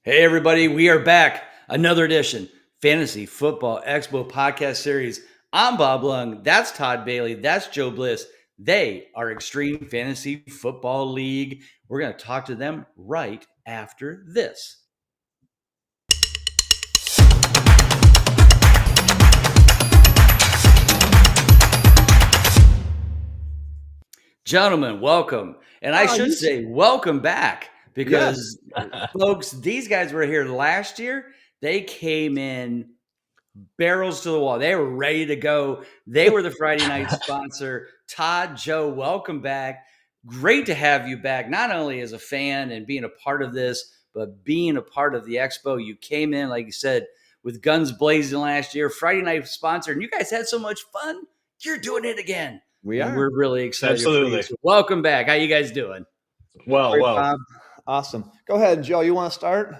Hey, everybody, we are back. Another edition, Fantasy Football Expo podcast series. I'm Bob Lung. That's Todd Bailey. That's Joe Bliss. They are Extreme Fantasy Football League. We're going to talk to them right after this. Gentlemen, welcome. And I should say welcome back because, folks, these guys were here last year. They came in barrels to the wall. They were ready to go. They were the Friday night sponsor. Todd Joe, welcome back. Great to have you back, not only as a fan and being a part of this, but being a part of the expo. You came in, like you said, with guns blazing last year, Friday night sponsor, and you guys had so much fun. You're doing it again. We're really excited. Absolutely. For you. So welcome back. How you guys doing? Well. Bob. Awesome. Go ahead, Joe. You want to start?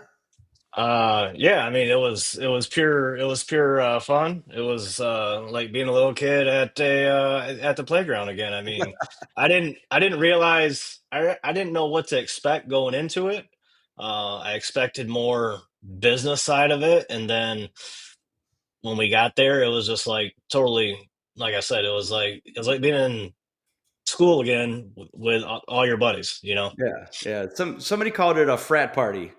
Yeah. I mean, it was pure fun. It was like being a little kid at the playground again. I mean, I didn't realize I didn't know what to expect going into it. I expected more business side of it, and then when we got there, it was just like totally, like I said, it was like being in school again with all your buddies. Yeah. Somebody called it a frat party.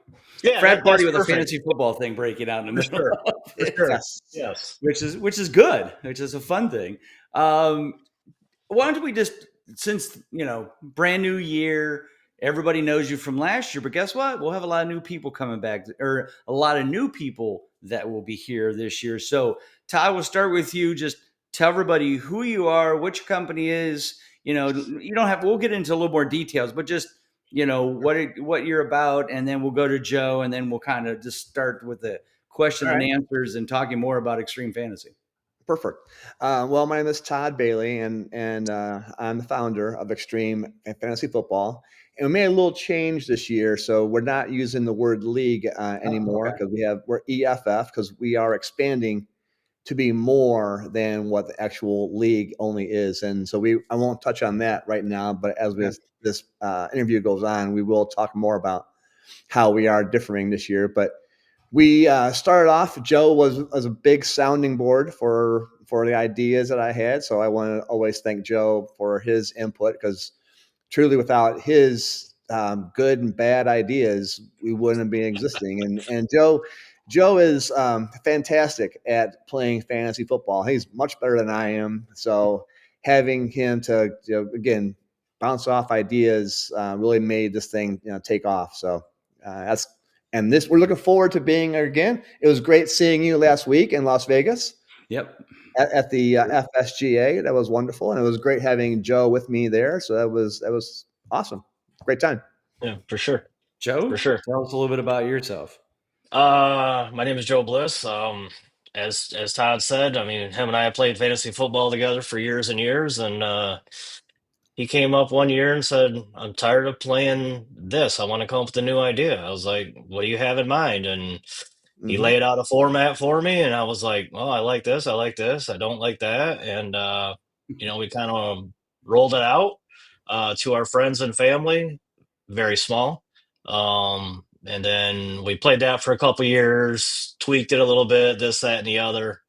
Yeah, frat party with perfect. a fantasy football thing breaking out in the middle. Sure. Of it. For sure. Yes. Which is good, which is a fun thing. Why don't we just, since brand new year, everybody knows you from last year, but guess what? We'll have a lot of new people coming back, or a lot of new people that will be here this year. So Todd, we'll start with you. Just tell everybody who you are, what your company is. You don't have. We'll get into a little more details, but just what you're about, and then we'll go to Joe, and then we'll kind of just start with the question and answers and talking more about extreme fantasy. Perfect. Well, my name is Todd Bailey, and I'm the founder of Extreme Fantasy Football. And we made a little change this year, so we're not using the word league anymore because we're EFF because we are expanding to be more than what the actual league only is. And so I won't touch on that right now, but as this interview goes on, we will talk more about how we are differing this year. But we started off, Joe was a big sounding board for the ideas that I had. So I want to always thank Joe for his input, because truly without his good and bad ideas, we wouldn't be existing. And Joe is fantastic at playing fantasy football. He's much better than I am. So having him to, again, bounce off ideas really made this thing take off. So we're looking forward to being there again. It was great seeing you last week in Las Vegas. Yep. At the FSGA. That was wonderful. And it was great having Joe with me there. So that was awesome. Great time. Yeah, for sure. Joe, For sure. Tell us a little bit about yourself. My name is Joe Bliss. As Todd said, I mean, him and I have played fantasy football together for years and years, and he came up one year and said, "I'm tired of playing this. I want to come up with a new idea." I was like, "What do you have in mind?" And he laid out a format for me, and I was like, "Oh, I like this. I like this. I don't like that." And we kind of rolled it out to our friends and family, very small. And then we played that for a couple years, tweaked it a little bit, this, that, and the other.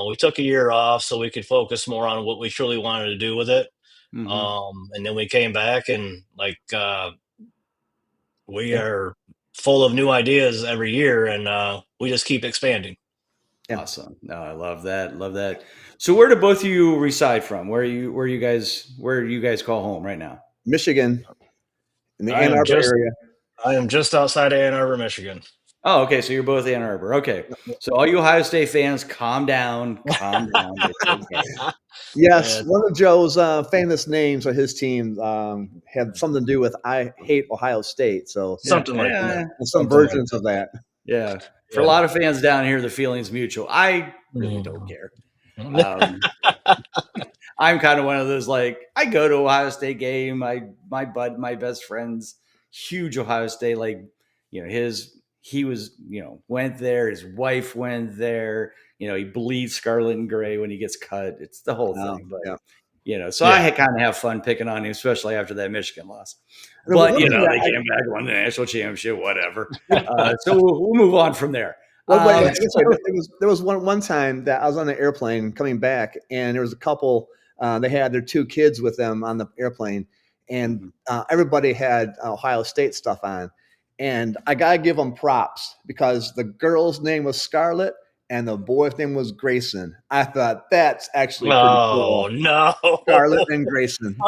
We took a year off so we could focus more on what we truly wanted to do with it. And then we came back, and we are full of new ideas every year, and we just keep expanding. Awesome. No, I love that. Love that. So where do both of you reside from? Where do you guys call home right now? Michigan, in the Ann Arbor area. I am just outside of Ann Arbor, Michigan. Oh, okay. So you're both Ann Arbor. Okay. So all you Ohio State fans, calm down. Calm down. Yes, one of Joe's famous names of his team had something to do with "I hate Ohio State." So something like that. Some versions of that. Yeah. For a lot of fans down here, the feeling's mutual. I really don't care. I'm kind of one of those, like, I go to Ohio State game. My best friend's huge Ohio State. Like, he went there. His wife went there. He bleeds scarlet and gray when he gets cut. It's the whole thing. But So I kind of have fun picking on him, especially after that Michigan loss. But they came back, won the national championship, whatever. So we'll move on from there. There was one time that I was on the airplane coming back, and there was a couple. They had their 2 kids with them on the airplane, and everybody had Ohio State stuff on. And I gotta give them props because the girl's name was Scarlett and the boy's name was Grayson. I thought that's actually pretty cool. Oh no, Scarlett and Grayson.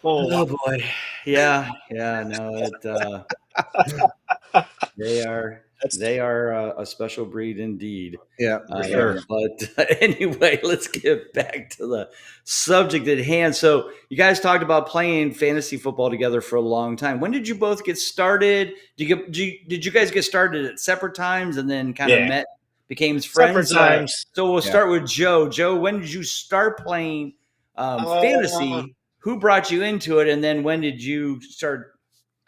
Oh boy, yeah, no, they are a special breed indeed. Yeah, for sure. But anyway, let's get back to the subject at hand. So you guys talked about playing fantasy football together for a long time. When did you both get started? Did you guys get started at separate times and then kind of became friends? Separate times. So we'll start with Joe. Joe, when did you start playing fantasy? Who brought you into it, and then when did you start?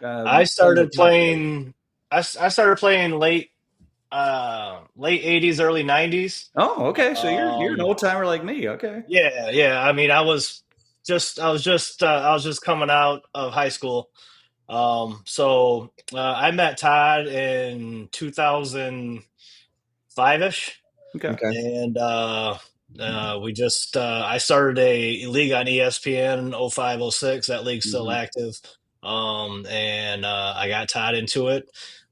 I started playing. I started playing late 80s, early 90s. Oh, okay. So you're an old timer like me. Okay. Yeah. I mean, I was just coming out of high school. So I met Todd in 2005-ish. Okay. And I started a league on ESPN 05-06. That league's still active. And I got Todd into it.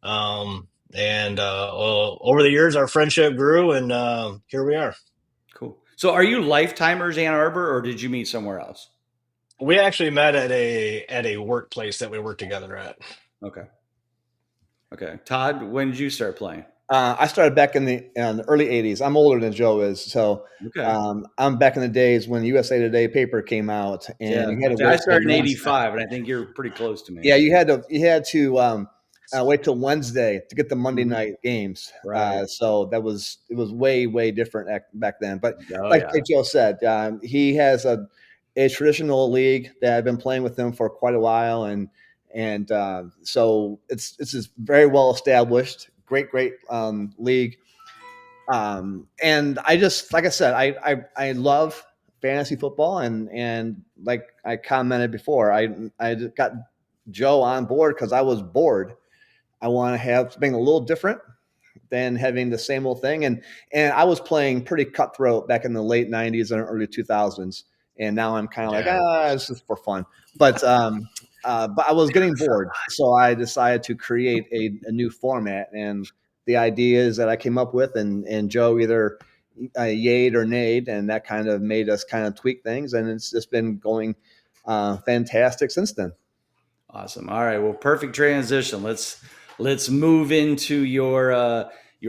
Over the years, our friendship grew, and here we are. Cool. So are you lifetimers Ann Arbor, or did you meet somewhere else? We actually met at a workplace that we worked together at. Okay. Todd, when did you start playing? I started back in the early 80s. I'm older than Joe is. So I'm back in the days when USA Today paper came out. And you had to I started in 85, and I think you're pretty close to me. Yeah, you had to wait till Wednesday to get the Monday night games. Right. So it was way different back then. But like Joe said, he has a traditional league that I've been playing with him for quite a while, and so it's very well established, great league. And I just, like I said, I love fantasy football, and like I commented before, I got Joe on board because I was bored. I want to have something a little different than having the same old thing. And I was playing pretty cutthroat back in the late 90s and early 2000s. And now I'm kind of like, this is for fun. But I was getting bored. So I decided to create a new format. And the ideas that I came up with, and Joe either yayed or nayed, and that kind of made us kind of tweak things. And it's just been going fantastic since then. Awesome. All right. Well, perfect transition. Let's move into your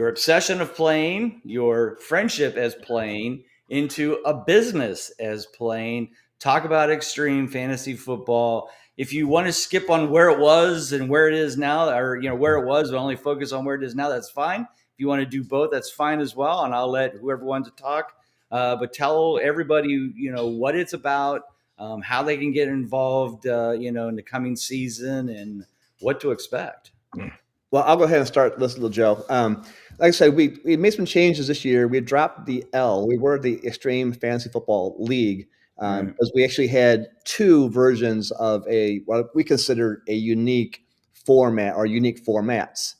obsession of playing, your friendship as playing, into a business as playing. Talk about extreme fantasy football. If you want to skip on where it was and where it is now, or where it was, but only focus on where it is now, that's fine. If you want to do both, that's fine as well. And I'll let whoever wants to talk. But tell everybody, what it's about. How they can get involved, in the coming season, and what to expect. Well, I'll go ahead and start listening to Joe. Like I said, we made some changes this year. We dropped the L. We were the Extreme Fantasy Football League because we actually had 2 versions of what we consider a unique format or unique formats.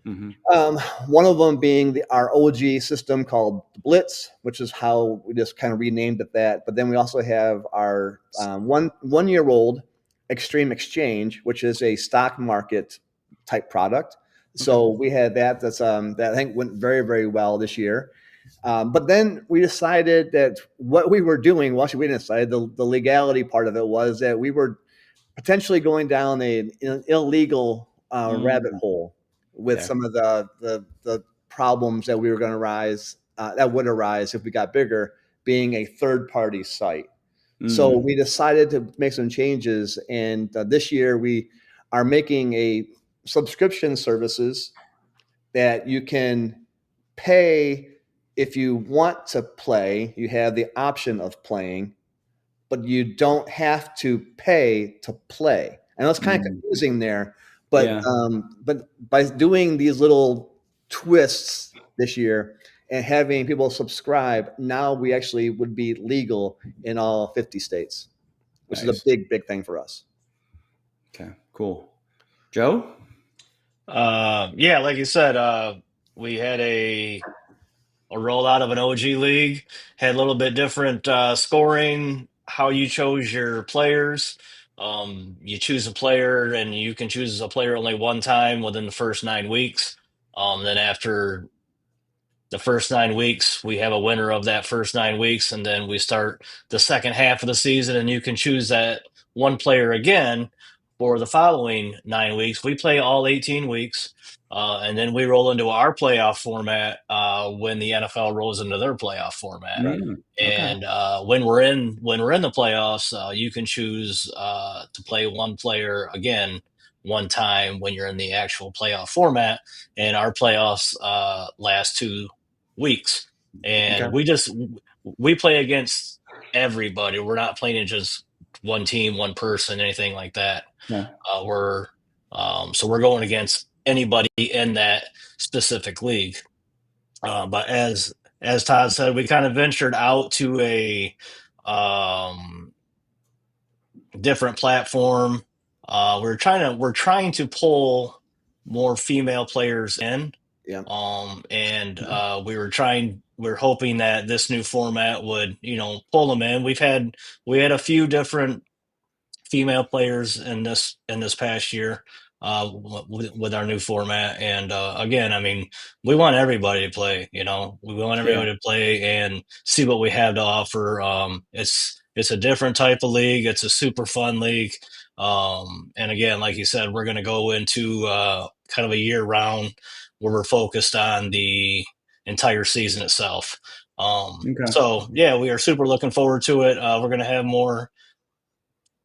One of them being our OG system called Blitz, which is how we just kind of renamed it that. But then we also have our 1 year old Extreme Exchange, which is a stock market type product. So we had that. That I think went very well this year. But then we decided that what we were doing, well, actually we didn't decide, the legality part of it was that we were potentially going down an illegal rabbit hole with some of the problems that we were going to that would arise if we got bigger, being a third party site. So we decided to make some changes, and this year we are making a subscription services that you can pay if you want to play. You have the option of playing, but you don't have to pay to play. I know it's kind of confusing there, but by doing these little twists this year, and having people subscribe, now we actually would be legal in all 50 states, which is a Nice. big thing for us. Okay, cool. Joe? Yeah, like you said, we had a rollout of an OG league, had a little bit different scoring, how you chose your players. You choose a player, and you can choose a player only one time within the first 9 weeks. Then after the first 9 weeks, we have a winner of that first 9 weeks, and then we start the second half of the season, and you can choose that one player again for the following 9 weeks. We play all 18 weeks, and then we roll into our playoff format when the NFL rolls into their playoff format. Okay. And when we're in the playoffs, you can choose to play one player again one time when you're in the actual playoff format. And our playoffs last 2 weeks, and Okay. we play against everybody. We're not playing just one team, one person, anything like that. Yeah. We're So we're going against anybody in that specific league. But as Todd said, we kind of ventured out to a um, different platform. We're trying to pull more female players in. Yeah. And we're hoping that this new format would, pull them in. We had a few different female players in this past year with our new format. And again, I mean, we want everybody to play. We want Yeah. everybody to play and see what we have to offer. It's a different type of league. It's a super fun league. And again, like you said, we're going to go into kind of a year round where we're focused on the entire season itself. Okay. So yeah, we are super looking forward to it. We're going to have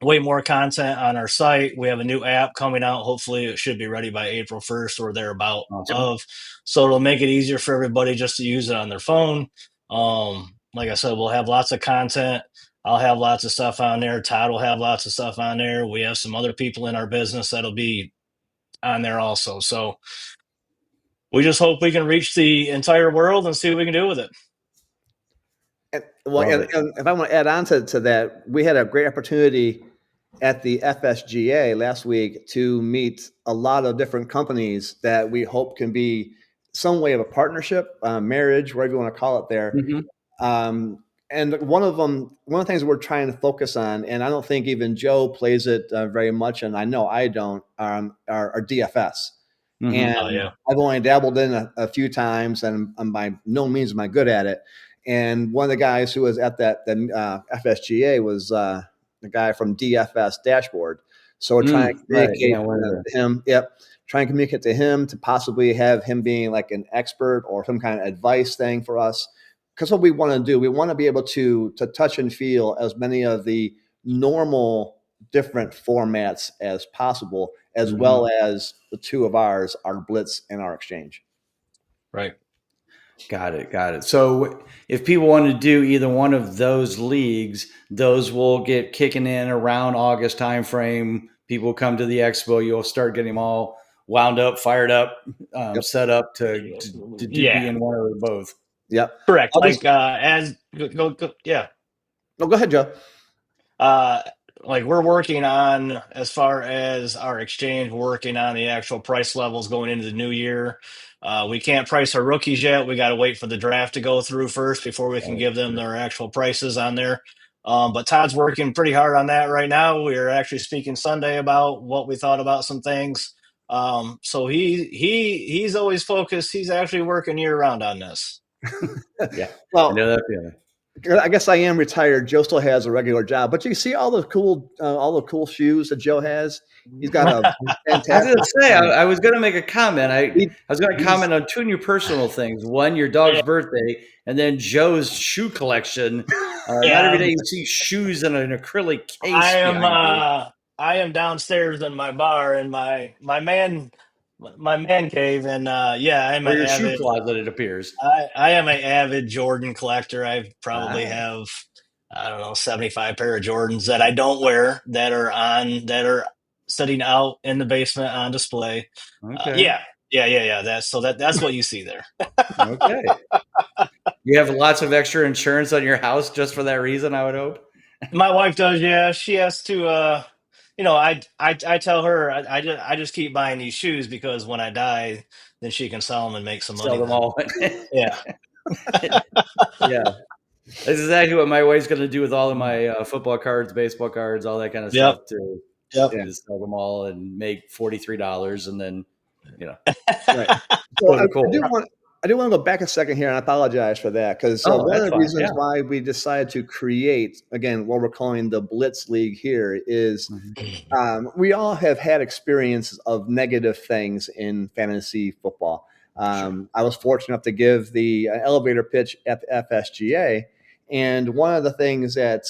way more content on our site. We have a new app coming out. Hopefully it should be ready by April 1st or thereabout Awesome. so it'll make it easier for everybody just to use it on their phone. Like I said, we'll have lots of content. I'll have lots of stuff on there. Todd will have lots of stuff on there. We have some other people in our business that'll be on there also. So we just hope we can reach the entire world and see what we can do with it. And if I want to add on to that, we had a great opportunity at the FSGA last week to meet a lot of different companies that we hope can be some way of a partnership, marriage, whatever you want to call it there. And one of the things we're trying to focus on, and I don't think even Joe plays it very much, and I know I don't, are DFS. And Oh, yeah. I've only dabbled in a few times, and I'm by no means am I good at it. And one of the guys who was at that FSGA was the guy from DFS Dashboard. So we're trying to communicate to him. Yep, trying to communicate to him to possibly have him being like an expert or some kind of advice thing for us. Because what we want to do, we want to be able to touch and feel as many of the normal different formats as possible, as well as the two of ours, our Blitz and our Exchange. Right. Got it. So if people want to do either one of those leagues, those will get kicking in around August timeframe. People come to the expo. You'll start getting them all wound up, fired up, set up to be in one or both. Yep. Correct. Yeah. No, go ahead, Joe. Like we're working on, as far as our exchange, we're working on the actual price levels going into the new year. We can't price our rookies yet. We got to wait for the draft to go through first before we can give them their actual prices on there. But Todd's working pretty hard on that right now. We are actually speaking Sunday about what we thought about some things. So he's always focused. He's actually working year round on this. Yeah. Well, I know that feeling. I guess I am retired. Joe still has a regular job, but you see all the cool shoes that Joe has. He's got a fantastic. I was going to say, I was going to make a comment. I was going to He's- comment on two new personal things. One, your dog's birthday, and then Joe's shoe collection. Not every day you see shoes in an acrylic case. I am downstairs in my bar in my man cave, and I'm or an your shoe avid. closet, it appears. I am an avid Jordan collector. I probably have, I don't know, 75 pair of Jordans that I don't wear that are sitting out in the basement on display. Okay. Yeah. That's what you see there. Okay. You have lots of extra insurance on your house just for that reason, I would hope. My wife does, yeah. She has to I tell her I just keep buying these shoes because when I die, then she can sell them and make some Sell money them then. all. Yeah. Yeah. That's exactly what my wife's going to do with all of my football cards, baseball cards, all that kind of Yep. stuff too. Yep. Yeah. Is sell them all and make $43 and then, you know, Right. So go to Cole. I do want to go back a second here, and I apologize for that because Oh, one of that's the fine. reasons Yeah. why we decided to create again what we're calling the Blitz League here is Mhm. we all have had experiences of negative things in fantasy football. Sure. I was fortunate enough to give the elevator pitch at the FSGA. And one of the things that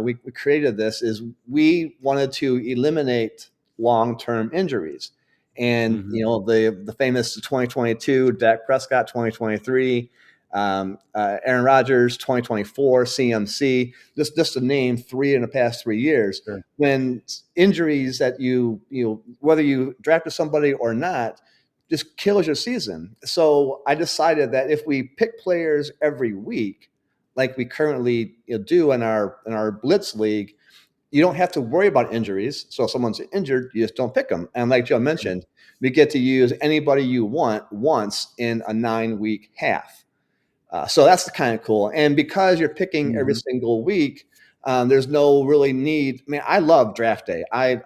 we created this is we wanted to eliminate long-term injuries. And, Mhm. the famous 2022, Dak Prescott 2023, Aaron Rodgers 2024, CMC, just to name three in the past 3 years Sure. when injuries that whether you drafted somebody or not just kills your season. So I decided that if we pick players every week like we currently do in our Blitz league, you don't have to worry about injuries. So if someone's injured, you just don't pick them. And like Joe mentioned, we get to use anybody you want once in a 9-week half. So that's kind of cool. And because you're picking every Mhm. single week, there's no really need. I mean, I love draft day. I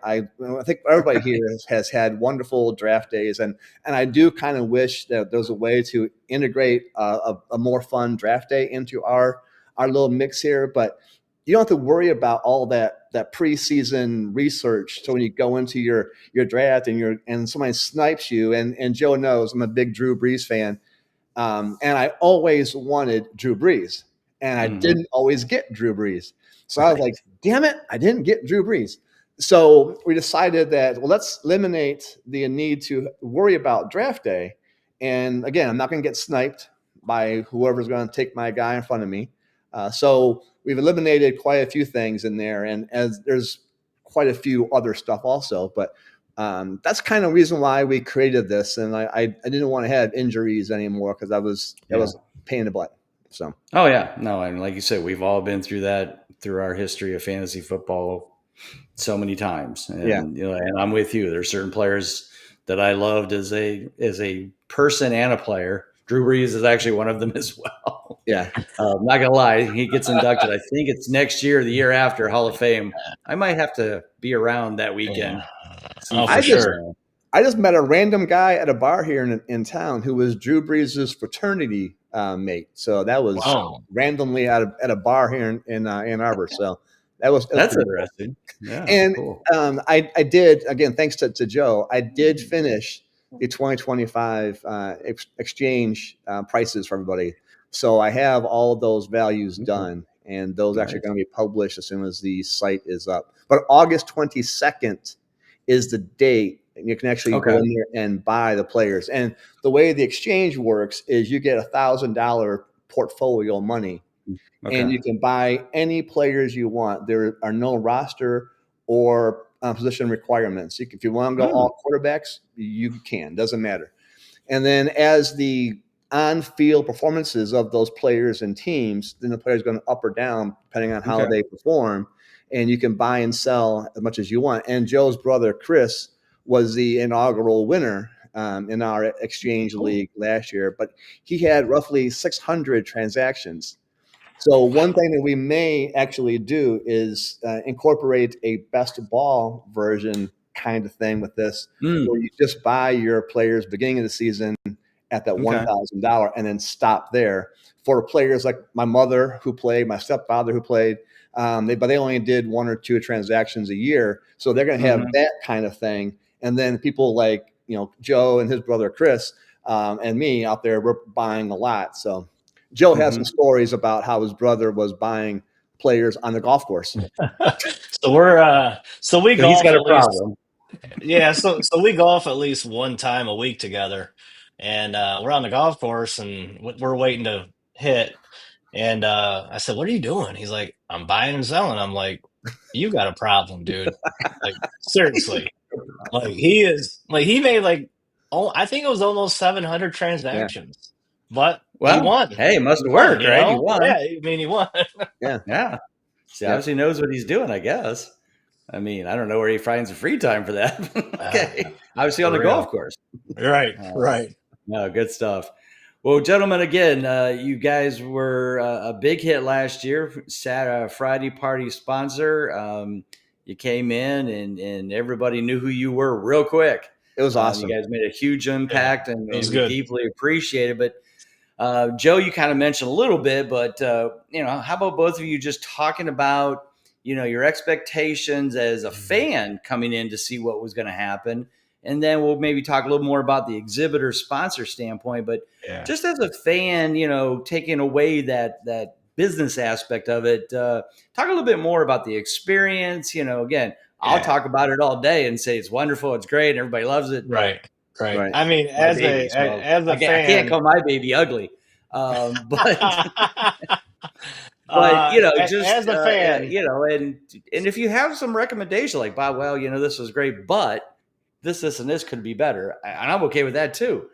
think everybody here has had wonderful draft days, and I do kind of wish that there's a way to integrate a more fun draft day into our little mix here. But you don't have to worry about all that preseason research. So when you go into your draft and somebody snipes you, and Joe knows I'm a big Drew Brees fan. And I always wanted Drew Brees, and I Mhm. didn't always get Drew Brees. So I was Right. like, damn it, I didn't get Drew Brees. So we decided that, well, let's eliminate the need to worry about draft day. And again, I'm not going to get sniped by whoever's going to take my guy in front of me. So we've eliminated quite a few things in there, and as there's quite a few other stuff also. But that's kind of the reason why we created this, and I didn't want to have injuries anymore because that Yeah. was a pain in the butt. So Oh yeah. No, and like you said, we've all been through that through our history of fantasy football so many times. yeah, And and I'm with you. There's certain players that I loved as a person and a player. Drew Brees is actually one of them as well. yeah, I'm not gonna lie, he gets inducted. I think it's next year, or the year after, Hall of Fame. I might have to be around that Yeah. weekend. See Oh, for for I just sure. sure. I just met a random guy at a bar here in town who was Drew Brees' fraternity mate. So that was Wow. randomly at a bar here in Ann Arbor. So that was That's pretty cool. interesting. Yeah, And cool. I did, again, thanks to Joe, I did finish the 2025 exchange prices for everybody. So I have all of those values Okay. done, and those actually Nice. going to be published as soon as the site is up. But August 22nd is the date, and you can actually go Okay. in there and buy the players. And the way the exchange works is you get $1,000 portfolio money and Okay. you can buy any players you want. There are no roster or position requirements. If you want to go Hmm. all quarterbacks, you can. Doesn't matter. And then as the on-field performances of those players and teams, then the player's going up or down depending on how Okay. they perform. And you can buy and sell as much as you want. And Joe's brother Chris was the inaugural winner in our exchange Cool. league last year, but he had roughly 600 transactions. So one thing that we may actually do is incorporate a best ball version kind of thing with this, Mm. where you just buy your players beginning of the season at that Okay. $1,000 and then stop there. For players like my mother who played, my stepfather who played, but they only did one or two transactions a year, so they're going to have Hmm. that kind of thing. And then people like Joe and his brother Chris and me out there, we're buying a lot. So Joe has some Hmm. stories about how his brother was buying players on the golf course. So we So he's golf got a at least. problem. Yeah, so we golf at least one time a week together, and we're on the golf course and we're waiting to hit. And I said, "What are you doing?" He's like, "I'm buying and selling." I'm like, "You got a problem, dude. Like seriously." Like he is like he made like I think it was almost 700 transactions, but he Well, won. hey, it must He have won, worked, you right? He know? won. Yeah, I mean, he won. Yeah. Yeah. See, Yep. obviously knows what he's doing, I guess. I mean, I don't know where he finds the free time for that. Okay. Obviously on For the real. golf course. Right, Uh, right. no, good stuff. Well, gentlemen, again, you guys were a big hit last year. Friday party sponsor. You came in and everybody knew who you were real quick. It was You awesome. guys made a huge Yeah, impact, it was and we good. deeply appreciate it. But Joe, you kind of mentioned a little bit, but how about both of you just talking about your expectations as a fan coming in to see what was going to happen, and then we'll maybe talk a little more about the exhibitor sponsor standpoint. But Yeah, just as a fan, taking away that business aspect of it, talk a little bit more about the experience. Again, I'll yeah. talk about it all day and say it's wonderful, it's great, and everybody loves it, but Right, right. Right. I mean, my as baby, a so as a I can't fan, call my baby ugly. But as just a fan, and if you have some recommendation like Bob, well, this was great, but this and this could be better, and I'm okay with that too.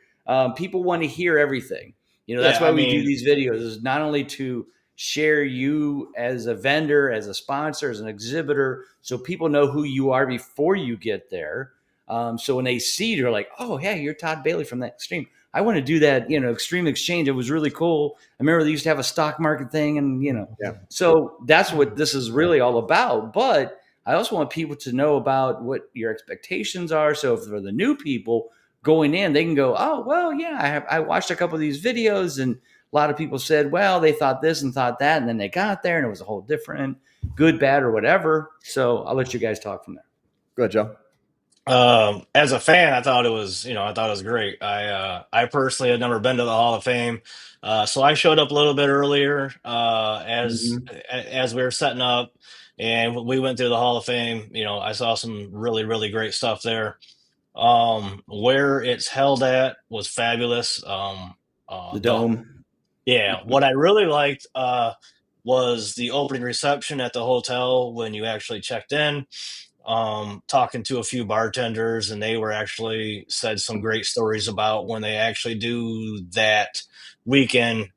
People want to hear everything. That's yeah. why I we do mean, these videos, is not only to share you as a vendor, as a sponsor, as an exhibitor, so people know who you are before you get there. So when they see you, they're like, oh, hey, you're Todd Bailey from that Extreme. I want to do that, Extreme Exchange. It was really cool. I remember they used to have a stock market thing, and Yeah. so that's what this is really all about. But I also want people to know about what your expectations are. So if for the new people going in, they can go, oh, well, yeah, I watched a couple of these videos, and a lot of people said, well, they thought this and thought that, and then they got there and it was a whole different, good, bad, or whatever. So I'll let you guys talk from there. Go ahead, Joe. as a fan, I thought it was, I thought it was great. I personally had never been to the Hall of Fame, so I showed up a little bit earlier as we were setting up, and we went through the Hall of Fame. I saw some really, really great stuff there. Where it's held at was fabulous. The The dome. Yeah, what I really liked was the opening reception at the hotel when you actually checked in. Talking to a few bartenders, and they were actually said some great stories about when they actually do that weekend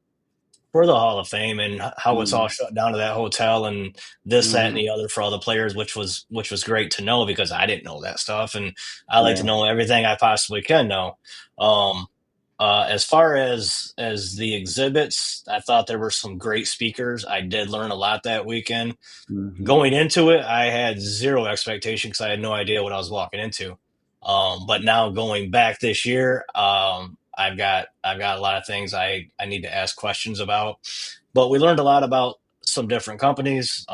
for the Hall of Fame and how it's all Mhm. shut down to that hotel and this, that, and Mhm. the other for all the players, which was great to know because I didn't know that stuff, and I like to Yeah. know everything I possibly can know. Um, as far as the exhibits, I thought there were some great speakers. I did learn a lot that weekend. Mhm. Going into it, I had zero expectation because I had no idea what I was walking into. But now going back this year, I've got a lot of things I need to ask questions about. But we learned a lot about some different companies.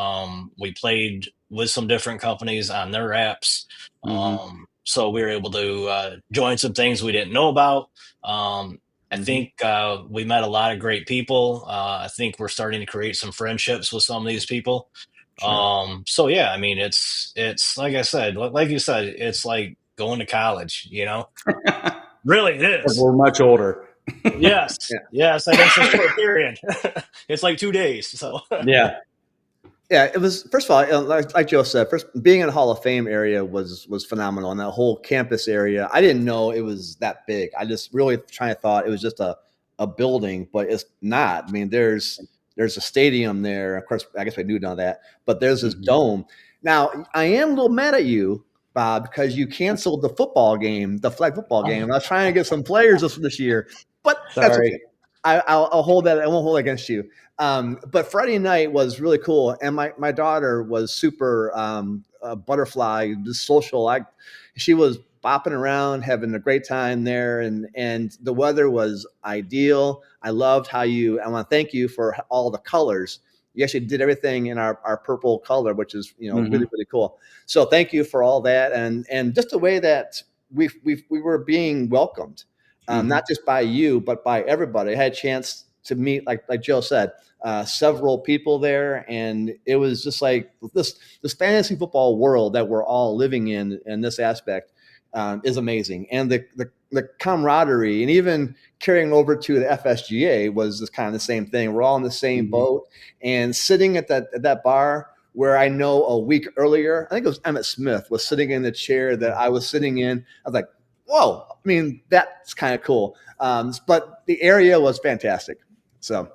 We played with some different companies on their apps. Mhm. So we were able to join some things we didn't know about. I Mhm. think we met a lot of great people. I think we're starting to create some friendships with some of these people. Sure. So yeah, I mean, it's like I said, like you said, it's like going to college. Really, it is. We're much older. Yes, Yeah. yes, and it's a short period. It's like 2 days. So Yeah. Yeah, it was. First of all, like Joe said, first being in the Hall of Fame area was phenomenal, and that whole campus area. I didn't know it was that big. I just really trying to thought it was just a building, but it's not. I mean, there's a stadium there. Of course, I guess we knew none of that, but there's this Mhm. dome. Now, I am a little mad at you, Bob, because you canceled the football game, the flag football game. I was trying to get some players this year, but that's okay. Sorry. I'll hold that. I won't hold it against you. But Friday night was really cool, and my daughter was super butterfly, just social. She was bopping around, having a great time there, and the weather was ideal. I loved how I want to thank you for all the colors. You actually did everything in our purple color, which is really, Mhm. really cool. So thank you for all that, and just the way that we were being welcomed, Mhm. not just by you but by everybody. I had a chance to meet, like Joe said, several people there, and it was just like this fantasy football world that we're all living in this aspect is amazing, and the camaraderie, and even carrying over to the FSGA was just kind of the same thing. We're all in the same Mhm. boat, and sitting at that bar where I know a week earlier, I think it was Emmett Smith was sitting in the chair that I was sitting in. I was like, whoa, I mean, that's kind of cool. But the area was fantastic. So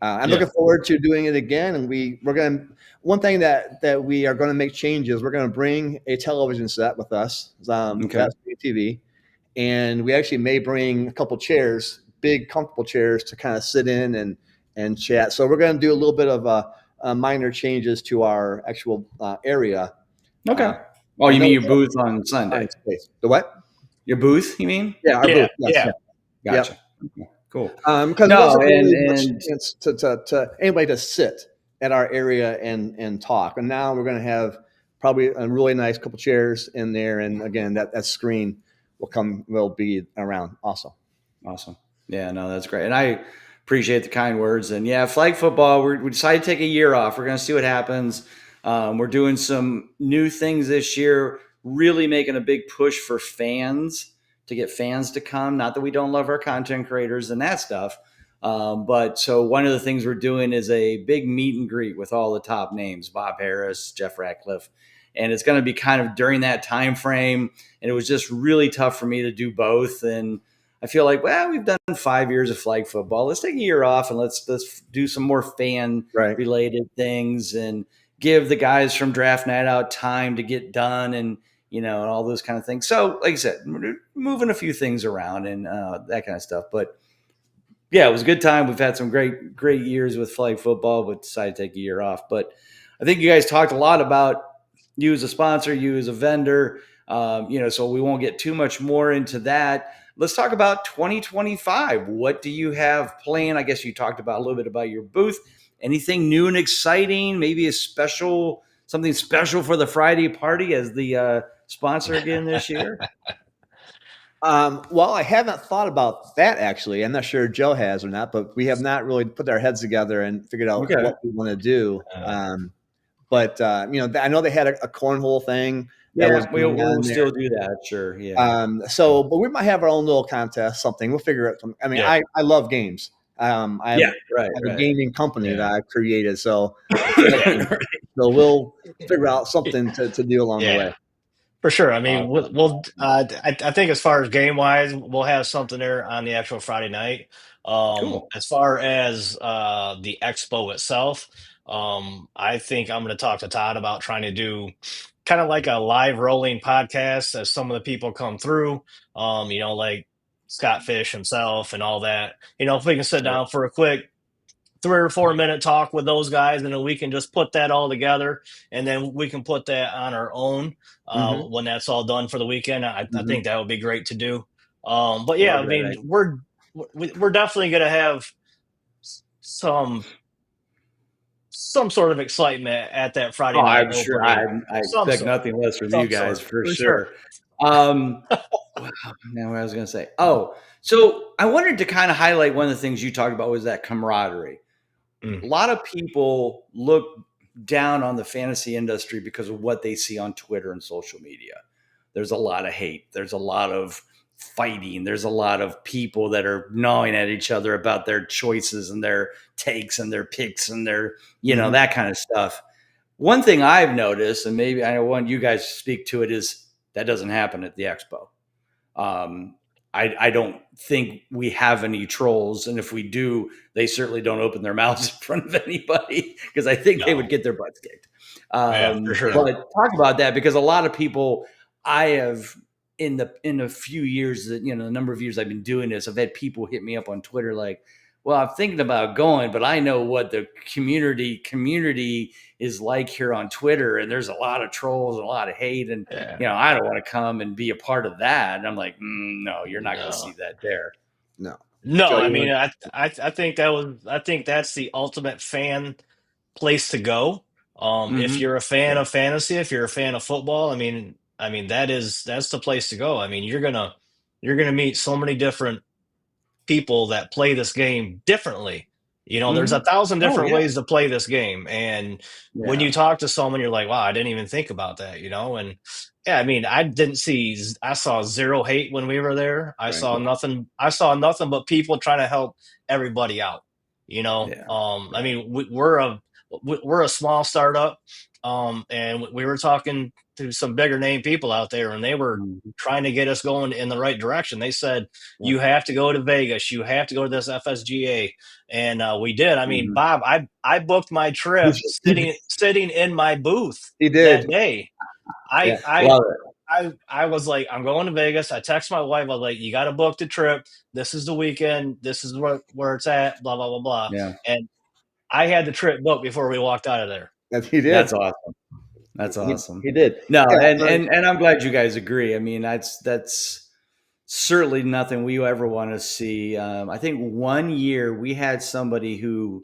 I'm looking forward to doing it again. And we're going to, one thing that we are going to make changes, we're going to bring a television set with us, that's TV. And we actually may bring a couple chairs, big, comfortable chairs to kind of sit in and chat. So we're going to do a little bit of minor changes to our actual area. Okay. Oh, you mean your booth on Sunday? The what? Your booth, you mean? Yeah, our booth. Yes. Yeah. Gotcha. Yep. Okay, cool. Because no, it wasn't really much chance to anybody to sit at our area and talk. And now we're going to have probably a really nice couple chairs in there. And again, that screen will be around also. Awesome. Yeah, no, that's great. And I appreciate the kind words. And yeah, flag football, we decided to take a year off. We're going to see what happens. We're doing some new things this year, really making a big push for fans, to get fans to come. Not that we don't love our content creators and that stuff. But so one of the things we're doing is a big meet and greet with all the top names, Bob Harris, Jeff Ratcliffe. And it's going to be kind of during that time frame. And it was just really tough for me to do both. And I feel like, well, we've done 5 years of flag football. Let's take a year off and let's do some more fan related things and give the guys from Draft Night Out time to get done and, and all those kind of things. So like I said, we're moving a few things around and that kind of stuff. But yeah, it was a good time. We've had some great years with flag football, but decided to take a year off. But I think you guys talked a lot about you as a sponsor, you as a vendor, so we won't get too much more into that. Let's talk about 2025. What do you have planned? I guess you talked about a little bit about your booth. Anything new and exciting? Maybe something special for the Friday party as the sponsor again this year? Well, I haven't thought about that actually. I'm not sure Joe has or not, but we have not really put our heads together and figured out what we want to do. But I know they had a cornhole thing. Yeah, we'll still do that. Sure. Yeah. But we might have our own little contest, something. We'll figure it. I mean, I love games. I have a gaming company that I've created. So, so we'll figure out something to do along the way. For sure. I mean, I think as far as game wise, we'll have something there on the actual Friday night. Cool. As far as the expo itself, I think I'm going to talk to Todd about trying to do kind of like a live rolling podcast as some of the people come through, like Scott Fish himself and all that. If we can sit down for a quick 3 or 4 minute talk with those guys, and then we can just put that all together, and then we can put that on our own when that's all done for the weekend. I think that would be great to do. But yeah, I mean, we're definitely going to have some sort of excitement at that Friday night. I'm sure. I expect nothing less from you guys for sure. Now, what I was going to say. So I wanted to kind of highlight one of the things you talked about was that camaraderie. A lot of people look down on the fantasy industry because of what they see on Twitter and social media. There's a lot of hate. There's a lot of fighting. There's a lot of people that are gnawing at each other about their choices and their takes and their picks and their, that kind of stuff. One thing I've noticed, and maybe I want you guys to speak to it, is that doesn't happen at the expo. I don't think we have any trolls. And if we do, they certainly don't open their mouths in front of anybody because I think they would get their butts kicked. For sure. But talk about that because a lot of people I have in a few years that, the number of years I've been doing this, I've had people hit me up on Twitter like, well, I'm thinking about going, but I know what the community is like here on Twitter. And there's a lot of trolls and a lot of hate. And, I don't want to come and be a part of that. And I'm like, no, you're not going to see that there. No, I mean, I think that's the ultimate fan place to go. If you're a fan of fantasy, if you're a fan of football, I mean, that's the place to go. I mean, you're going to meet so many different people that play this game differently. There's 1,000 different ways to play this game. And when you talk to someone, you're like, wow, I didn't even think about that, and I mean, I saw zero hate when we were there. I saw nothing but people trying to help everybody out, I mean, we're a small startup. And we were talking to some bigger name people out there, and they were Mhm. trying to get us going in the right direction. They said, Yeah. you have to go to Vegas, you have to go to this FSGA. And we did. I mean, Mhm. Bob, I booked my trip sitting in my booth He that did. day. Yeah. Love it. I was like, I'm going to Vegas. I text my wife. I was like, you got to book the trip. This is the weekend. This is where it's at. Blah blah blah blah. Yeah, And I had the trip booked before we walked out of there. He did. that's awesome. That's He, awesome. he did. No, Yeah. and I'm glad you guys agree. I mean, that's certainly nothing we ever want to see. I think one year we had somebody who,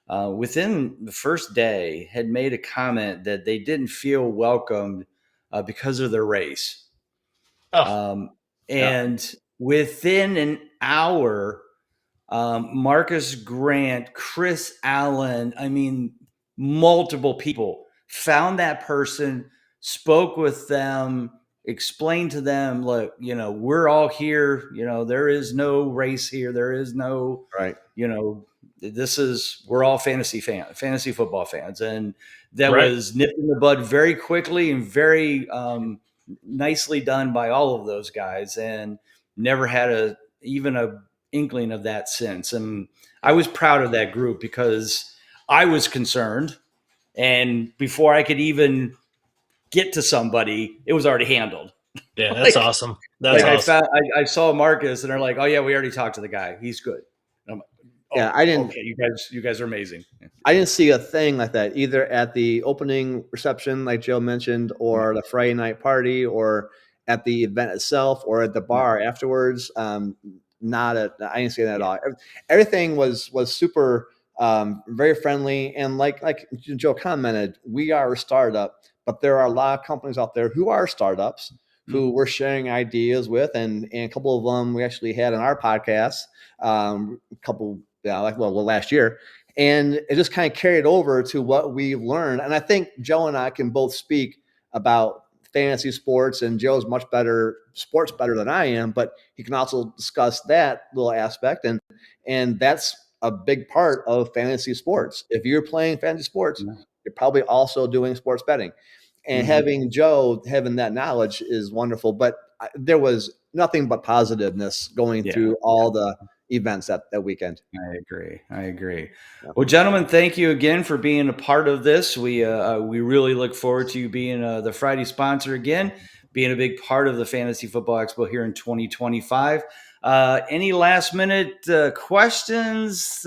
within the first day, had made a comment that they didn't feel welcomed because of their race. Oh, Um, Yeah. and within an hour, Marcus Grant, Chris Allen, I mean, multiple people found that person, spoke with them, explained to them, look, we're all here. There is no race here. There is no, Right. we're all fantasy football fans. And that right. was nipped in the bud very quickly and very nicely done by all of those guys, and never had even a inkling of that since. And I was proud of that group because I was concerned, and before I could even get to somebody, it was already handled. Yeah, that's like, awesome. That's I awesome. found I saw Marcus, and they're like, "Oh yeah, we already talked to the guy. He's good." And I'm like, "Oh, Yeah. I didn't. okay, you guys are amazing." I didn't see a thing like that either at the opening reception, like Joe mentioned, or the Friday night party, or at the event itself, or at the bar afterwards. I didn't see that at all. Everything was super, very friendly, and like Joe commented, we are a startup, but there are a lot of companies out there who are startups who we're sharing ideas with, and a couple of them we actually had on our podcast, a couple, last year. And it just kind of carried over to what we've learned. And I think Joe and I can both speak about fantasy sports, and Joe's much better than I am, but he can also discuss that little aspect. And that's a big part of fantasy sports. If you're playing fantasy sports, you're probably also doing sports betting. And having Joe having that knowledge is wonderful. But there was nothing but positiveness going through all the events that weekend. I agree. Yeah. Well, gentlemen, thank you again for being a part of this. We really look forward to you being the Friday sponsor again, being a big part of the Fantasy Football Expo here in 2025. Any last minute questions,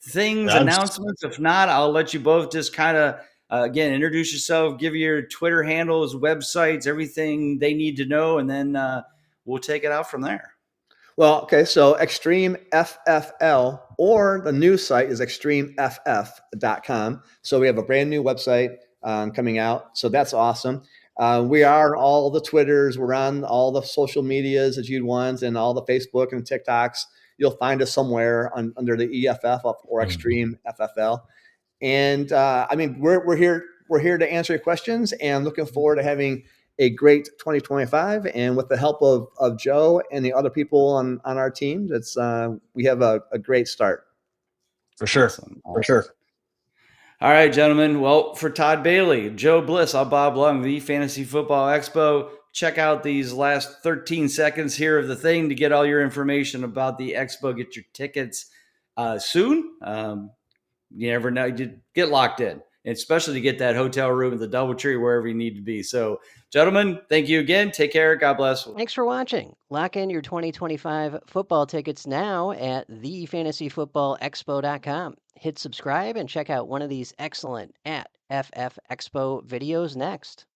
things, announcements? If not, I'll let you both just kind of again introduce yourself, give your Twitter handles, websites, everything they need to know, and then we'll take it out from there. Well, okay, so Extreme FFL, or the new site is extremeff.com. So we have a brand new website coming out. So that's awesome. We are on all the Twitters. We're on all the social medias that you'd want, and all the Facebook and TikToks. You'll find us somewhere under the EFF or Extreme FFL. And I mean, we're here to answer your questions, and looking forward to having a great 2025. And with the help of Joe and the other people on our team, we have a great start. For sure. Awesome. For sure. All right, gentlemen. Well, for Todd Bailey, Joe Bliss, I'm Bob Lung, the Fantasy Football Expo. Check out these last 13 seconds here of the thing to get all your information about the expo. Get your tickets soon. You never know. You get locked in, especially to get that hotel room at the DoubleTree, wherever you need to be. So, gentlemen, thank you again. Take care. God bless. Thanks for watching. Lock in your 2025 football tickets now at thefantasyfootballexpo.com. Hit subscribe and check out one of these excellent @FF Expo videos next.